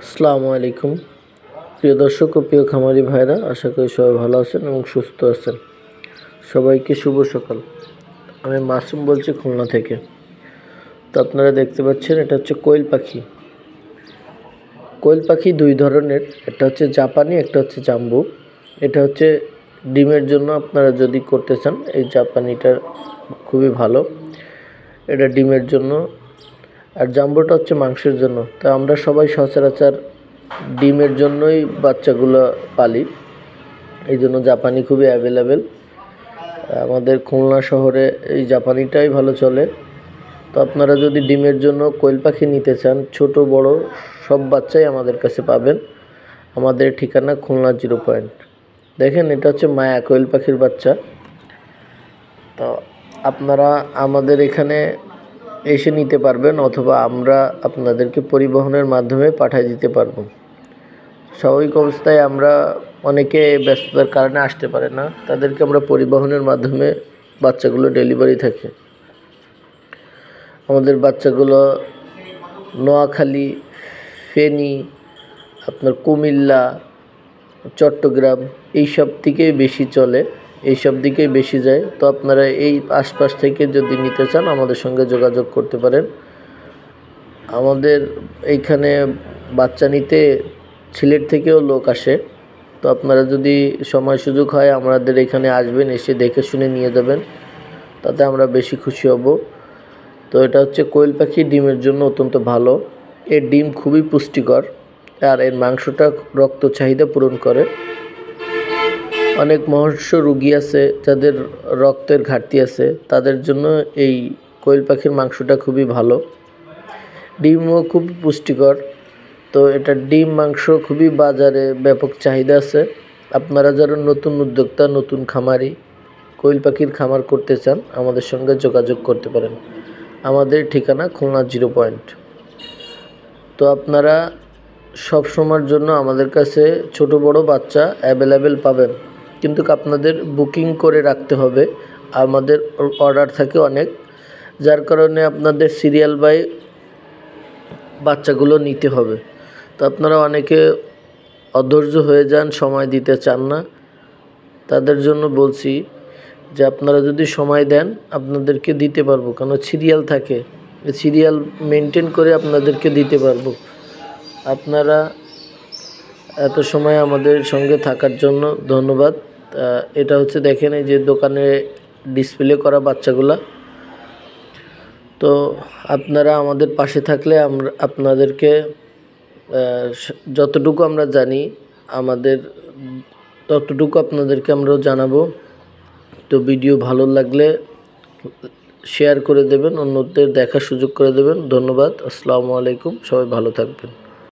আসসালামু আলাইকুম প্রিয় দর্শক ও প্রিয় খামারি ভাইরা, আশা করি সবাই ভালো আছেন এবং সুস্থ আছেন। সবাইকে শুভ সকাল। আমি মাসুম বলছি খুলনা থেকে। তো আপনারা দেখতে পাচ্ছেন এটা হচ্ছে কোয়েল পাখি। কোয়েল পাখি দুই ধরনের, একটা হচ্ছে জাপানি, একটা হচ্ছে জাম্বু। এটা হচ্ছে ডিমের জন্য আপনারা যদি করতে চান, এই জাপানিটা খুবই ভালো, এটা ডিমের জন্য। আর জাম্বোটা হচ্ছে মাংসের জন্য। তো আমরা সবাই সচরাচর ডিমের জন্যই বাচ্চাগুলো পালি, এই জন্য জাপানি খুবই অ্যাভেলেবেল। আমাদের খুলনা শহরে এই জাপানিটাই ভালো চলে। তো আপনারা যদি ডিমের জন্য কোয়েল পাখি নিতে চান, ছোট বড় সব বাচ্চাই আমাদের কাছে পাবেন। আমাদের ঠিকানা খুলনা 0 পয়েন্ট। দেখেন, এটা হচ্ছে মায়া কোয়েল পাখির বাচ্চা। তো আপনারা আমাদের এখানে এসে নিতে পারবেন, অথবা আমরা আপনাদেরকে পরিবহনের মাধ্যমে পাঠিয়ে দিতে পারবো। স্বাভাবিক অবস্থায় আমরা অনেকে ব্যস্ততার কারণে আসতে পারে না, তাদেরকে আমরা পরিবহনের মাধ্যমে বাচ্চাগুলো ডেলিভারি থাকে। আমাদের বাচ্চাগুলো নোয়াখালী, ফেনী, আপনার কুমিল্লা, চট্টগ্রাম এইসব দিকেই বেশি চলে, এইসব দিকেই বেশি যায়। তো আপনারা এই আশপাশ থেকে যদি নিতে চান আমাদের সঙ্গে যোগাযোগ করতে পারেন। আমাদের এইখানে বাচ্চা নিতে সিলেট থেকেও লোক আসে। তো আপনারা যদি সময় সুযোগ হয় আমাদের এখানে আসবেন, এসে দেখে শুনে নিয়ে যাবেন, তাতে আমরা বেশি খুশি হব। তো এটা হচ্ছে কোয়েল পাখি, ডিমের জন্য অত্যন্ত ভালো। এর ডিম খুবই পুষ্টিকর, আর এর মাংসটা রক্ত চাহিদা পূরণ করে। অনেক মহর্ষ রোগী আছে যাদের রক্তের ঘাটতি আছে, তাদের জন্য এই কোয়েল পাখির মাংসটা খুবই ভালো। ডিমও খুব পুষ্টিকর। তো এটা ডিম মাংস খুবই বাজারে ব্যাপক চাহিদা আছে। আপনারা যারা নতুন উদ্যোক্তা, নতুন খামারি, কোয়েল পাখির খামার করতে চান আমাদের সঙ্গে যোগাযোগ করতে পারেন। আমাদের ঠিকানা খুলনা 0 পয়েন্ট। তো আপনারা সব সময়ের জন্য আমাদের কাছে ছোট বড় বাচ্চা অ্যাভেলেবেল পাবেন, কিন্তু আপনাদের বুকিং করে রাখতে হবে। আমাদের অর্ডার থাকে অনেক, যার কারণে আপনাদের সিরিয়াল বাই বাচ্চাগুলো নিতে হবে। তো আপনারা অনেকে অধৈর্য হয়ে যান, সময় দিতে চান না। তাদের জন্য বলছি যে আপনারা যদি সময় দেন আপনাদেরকে দিতে পারবো, কারণ সিরিয়াল থাকে, সিরিয়াল মেনটেন করে আপনাদেরকে দিতে পারবো। আপনারা এত সময় আমাদের সঙ্গে থাকার জন্য ধন্যবাদ। এটা হচ্ছে দেখেন, এই যে দোকানে ডিসপ্লে করা বাচ্চাগুলা। তো আপনারা আমাদের পাশে থাকলে আমরা আপনাদেরকে যতটুকু আমরা জানি আমাদের ততটুকু আপনাদেরকে আমরাও জানাবো। তো ভিডিও ভালো লাগলে শেয়ার করে দেবেন, অন্যদের দেখার সুযোগ করে দেবেন। ধন্যবাদ। আসসালামু আলাইকুম, সবাই ভালো থাকবেন।